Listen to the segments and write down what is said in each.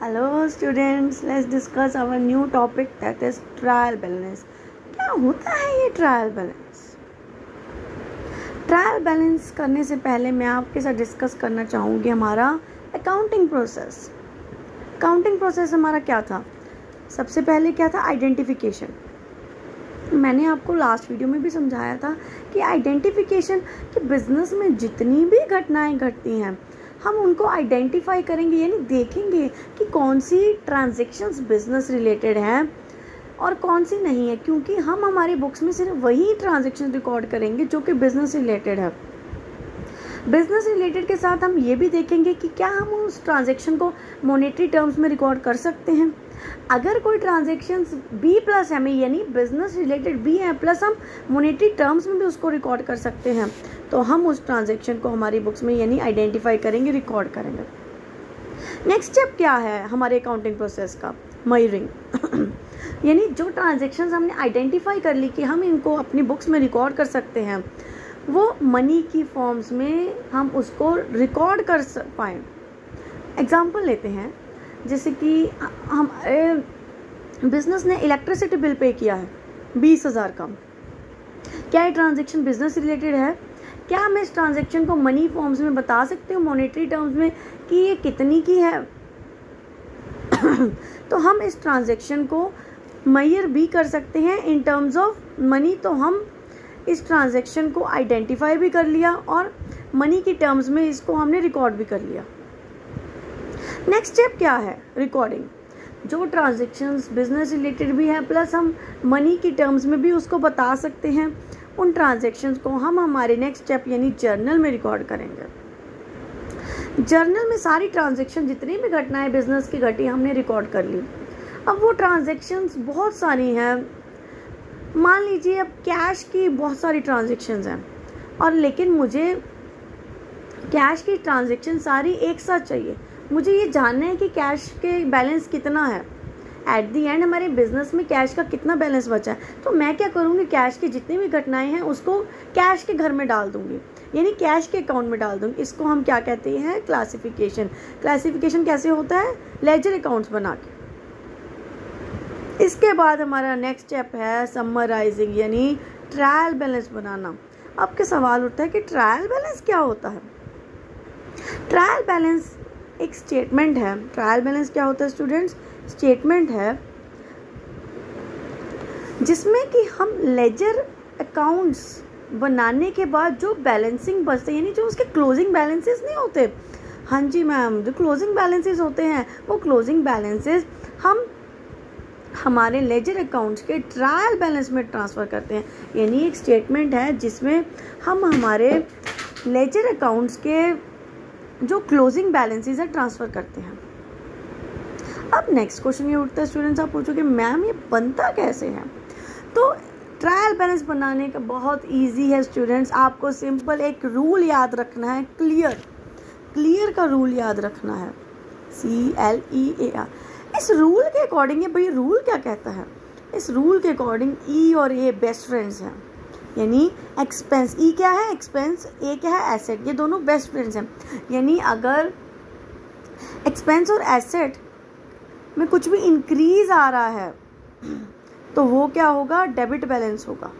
Hello students, let's discuss our new topic that is trial balance. क्या होता है ये ट्रायल बैलेंस? ट्रायल बैलेंस करने से पहले मैं आपके साथ डिस्कस करना चाहूँगी हमारा अकाउंटिंग प्रोसेस। अकाउंटिंग प्रोसेस हमारा क्या था? सबसे पहले क्या था? आइडेंटिफिकेशन। मैंने आपको लास्ट वीडियो में भी समझाया था कि आइडेंटिफिकेशन कि बिजनेस में जितनी भी घटनाएं घटती हैं हम उनको आइडेंटिफाई करेंगे, यानी देखेंगे कि कौन सी ट्रांजैक्शंस बिजनेस रिलेटेड हैं और कौन सी नहीं है, क्योंकि हम हमारी बुक्स में सिर्फ वही ट्रांजैक्शन रिकॉर्ड करेंगे जो कि बिजनेस रिलेटेड है। बिजनेस रिलेटेड के साथ हम ये भी देखेंगे कि क्या हम उस ट्रांजैक्शन को मॉनेटरी टर्म्स में रिकॉर्ड कर सकते हैं। अगर कोई ट्रांजैक्शन बी प्लस है यानी बिजनेस रिलेटेड बी है प्लस हम मॉनेटरी टर्म्स में भी उसको रिकॉर्ड कर सकते हैं, तो हम उस ट्रांजैक्शन को हमारी बुक्स में यानी आइडेंटिफाई करेंगे, रिकॉर्ड करेंगे। नेक्स्ट स्टेप क्या है हमारे अकाउंटिंग प्रोसेस का? मयरिंग यानी जो ट्रांजैक्शंस हमने आइडेंटिफाई कर ली कि हम इनको अपनी बुक्स में रिकॉर्ड कर सकते हैं, वो मनी की फॉर्म्स में हम उसको रिकॉर्ड कर पाएँ। एग्जाम्पल लेते हैं, जैसे कि हम बिजनेस ने इलेक्ट्रिसिटी बिल पे किया है 20,000 का। क्या ये ट्रांजैक्शन बिजनेस रिलेटेड है? क्या मैं इस ट्रांजैक्शन को मनी फॉर्म्स में बता सकती हूँ मॉनेटरी टर्म्स में कि ये कितनी की है? तो हम इस ट्रांजैक्शन को मेजर भी कर सकते हैं इन टर्म्स ऑफ मनी। तो हम इस ट्रांजैक्शन को आइडेंटिफाई भी कर लिया और मनी की टर्म्स में इसको हमने रिकॉर्ड भी कर लिया। नेक्स्ट स्टेप क्या है? रिकॉर्डिंग। जो ट्रांजैक्शंस बिजनेस रिलेटेड भी है प्लस हम मनी की टर्म्स में भी उसको बता सकते हैं, उन ट्रांजैक्शंस को हम हमारे नेक्स्ट स्टेप यानी जर्नल में रिकॉर्ड करेंगे। जर्नल में सारी ट्रांजैक्शन जितनी भी घटनाएं बिजनेस की घटी हमने रिकॉर्ड कर ली। अब वो ट्रांजैक्शंस बहुत सारी हैं, मान लीजिए अब कैश की बहुत सारी ट्रांजैक्शंस हैं और लेकिन मुझे कैश की ट्रांजैक्शन सारी एक साथ चाहिए। मुझे ये जानना है कि कैश के बैलेंस कितना है, एट दी एंड हमारे बिजनेस में कैश का कितना बैलेंस बचा है। तो मैं क्या करूँगी, कैश की जितनी भी घटनाएं हैं उसको कैश के घर में डाल दूँगी, यानी कैश के अकाउंट में डाल दूँगी। इसको हम क्या कहते हैं? क्लासिफिकेशन। क्लासिफिकेशन कैसे होता है? लेजर अकाउंट्स बना के। इसके बाद हमारा नेक्स्ट स्टेप है समराइजिंग यानी ट्रायल बैलेंस बनाना। अब के सवाल उठता है कि ट्रायल बैलेंस क्या होता है? ट्रायल बैलेंस एक स्टेटमेंट है। ट्रायल बैलेंस क्या होता है स्टूडेंट्स? स्टेटमेंट है जिसमें कि हम लेजर अकाउंट्स बनाने के बाद जो बैलेंसिंग बचते यानी जो उसके क्लोजिंग बैलेंसेस नहीं होते, हाँ जी मैम, जो क्लोजिंग बैलेंसेस होते हैं वो क्लोजिंग बैलेंसेस हम हमारे लेजर अकाउंट्स के ट्रायल बैलेंस में ट्रांसफ़र करते हैं। यानी एक स्टेटमेंट है जिसमें हम हमारे लेजर अकाउंट्स के जो क्लोजिंग बैलेंसेस है ट्रांसफ़र करते हैं। अब नेक्स्ट क्वेश्चन ये उठता है स्टूडेंट्स, आप पूछोगे मैम ये बनता कैसे है? तो ट्रायल बैलेंस बनाने का बहुत इजी है स्टूडेंट्स। आपको सिंपल एक रूल याद रखना है, क्लियर का रूल याद रखना है, CLEAR। इस रूल के अकॉर्डिंग, भाई रूल क्या कहता है? इस रूल के अकॉर्डिंग E और A बेस्ट फ्रेंड्स हैं, यानी एक्सपेंस, E क्या है? एक्सपेंस, A क्या है? एसेट। ये दोनों बेस्ट फ्रेंड्स हैं। यानी अगर एक्सपेंस और एसेट में कुछ भी इंक्रीज आ रहा है तो वो क्या होगा? डेबिट बैलेंस होगा।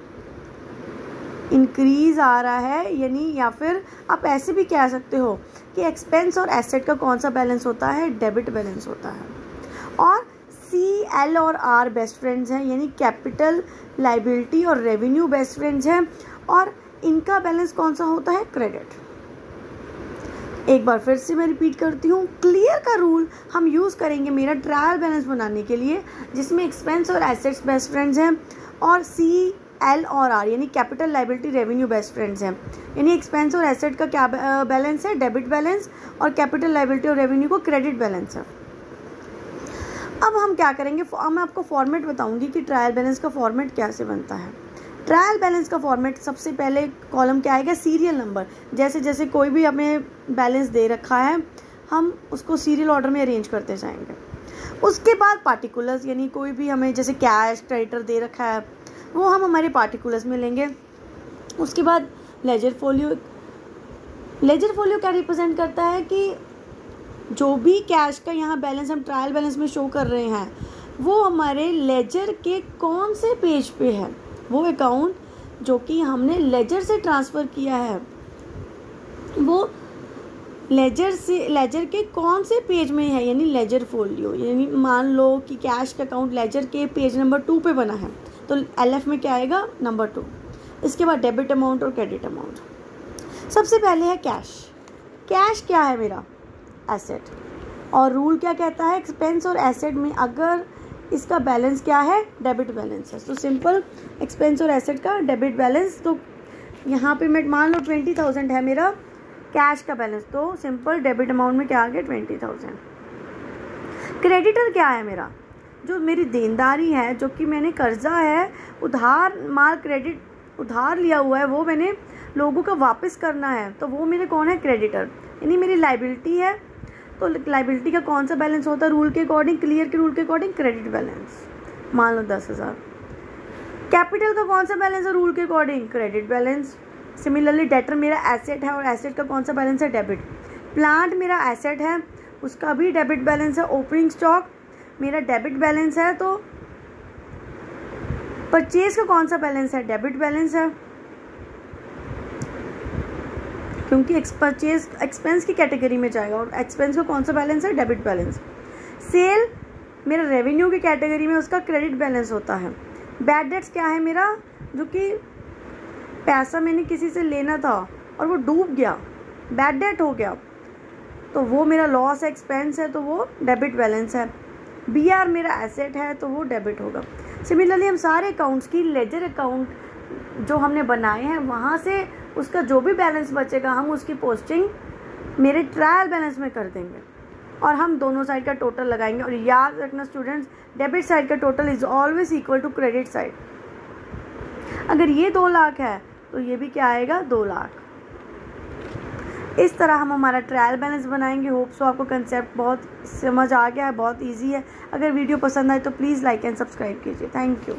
इंक्रीज आ रहा है यानी, या फिर आप ऐसे भी कह सकते हो कि एक्सपेंस और एसेट का कौन सा बैलेंस होता है? डेबिट बैलेंस होता है। और CL और R बेस्ट फ्रेंड्स हैं, यानी कैपिटल, लाइबिलिटी और रेवेन्यू बेस्ट फ्रेंड्स हैं, और इनका बैलेंस कौन सा होता है? क्रेडिट। एक बार फिर से मैं रिपीट करती हूँ, क्लियर का रूल हम यूज़ करेंगे मेरा ट्रायल बैलेंस बनाने के लिए, जिसमें एक्सपेंस और एसेट्स बेस्ट फ्रेंड्स हैं और CL और R यानी capital, liability, revenue best friends हैं। यानी एक्सपेंस और एसेट का क्या बैलेंस है? डेबिट बैलेंस, और कैपिटल, लाइबिलिटी और रेवेन्यू को क्रेडिट बैलेंस है। अब हम क्या करेंगे, मैं आपको फॉर्मेट बताऊंगी कि ट्रायल बैलेंस का फॉर्मेट कैसे बनता है। ट्रायल बैलेंस का फॉर्मेट, सबसे पहले कॉलम क्या आएगा? Serial number. जैसे जैसे कोई भी हमें बैलेंस दे रखा है हम उसको सीरियल ऑर्डर में अरेंज करते जाएंगे। उसके बाद पार्टिकुलर्स, यानी कोई भी हमें जैसे कैश, क्रेडिटर दे रखा है वो हम हमारे पार्टिकुलर्स में लेंगे। उसके बाद लेजर फोलियो। लेजर फोलियो क्या रिप्रेजेंट करता है कि जो भी कैश का यहाँ बैलेंस हम ट्रायल बैलेंस में शो कर रहे हैं वो हमारे लेजर के कौन से पेज पे है, वो अकाउंट जो कि हमने लेजर से ट्रांसफ़र किया है वो लेजर के कौन से पेज में है, यानी लेजर फोलियो। यानी मान लो कि कैश का अकाउंट लेजर के पेज नंबर 2 पे बना है तो LF में क्या आएगा, नंबर 2। इसके बाद डेबिट अमाउंट और क्रेडिट अमाउंट। सबसे पहले है कैश। कैश क्या है मेरा, एसेट, और रूल क्या कहता है, एक्सपेंस और एसेट में अगर इसका बैलेंस क्या है, डेबिट बैलेंस है, तो सिंपल एक्सपेंस और एसेट का डेबिट बैलेंस। तो यहाँ पे मैं मान लो 20,000 है मेरा कैश का बैलेंस, तो सिंपल डेबिट अमाउंट में क्या आ गया, 20,000। क्रेडिटर क्या है मेरा, जो मेरी देनदारी है, जो कि मैंने कर्जा है, उधार माल क्रेडिट उधार लिया हुआ है, वो मैंने लोगों का वापस करना है, तो वो मेरे कौन है, क्रेडिटर। यानी मेरी लाइबिलिटी है, तो लाइबिलिटी का कौन सा बैलेंस होता है रूल के अकॉर्डिंग, क्लियर के रूल के अकॉर्डिंग, क्रेडिट बैलेंस, मान लो 10,000। कैपिटल का कौन सा बैलेंस है रूल के according, credit balance. Similarly debtor मेरा एसेट है और एसेट का कौन सा बैलेंस है, डेबिट। प्लांट मेरा एसेट है, उसका भी डेबिट बैलेंस है। ओपनिंग स्टॉक मेरा डेबिट बैलेंस है, तो परचेज का कौन सा बैलेंस है, डेबिट बैलेंस है, क्योंकि परचेज एक्सपेंस की कैटेगरी में जाएगा और एक्सपेंस का कौन सा बैलेंस है, डेबिट बैलेंस। सेल मेरा रेवेन्यू की कैटेगरी में, उसका क्रेडिट बैलेंस होता है। बैड डेट्स क्या है मेरा, जो कि पैसा मैंने किसी से लेना था और वो डूब गया, बैड डेट हो गया, तो वो मेरा लॉस एक्सपेंस है, तो वो डेबिट बैलेंस है। BR मेरा एसेट है, तो वो डेबिट होगा। सिमिलरली हम सारे अकाउंट्स की लेजर अकाउंट जो हमने बनाए हैं वहाँ से उसका जो भी बैलेंस बचेगा हम उसकी पोस्टिंग मेरे ट्रायल बैलेंस में कर देंगे और हम दोनों साइड का टोटल लगाएंगे। और याद रखना स्टूडेंट्स, डेबिट साइड का total is always equal to credit side. अगर ये 2 लाख है तो ये भी क्या आएगा, 2 लाख। इस तरह हम हमारा ट्रायल बैलेंस बनाएंगे। होप सो आपको कंसेप्ट बहुत समझ आ गया है, बहुत इजी है। अगर वीडियो पसंद आए तो प्लीज़ लाइक एंड सब्सक्राइब कीजिए। Thank you.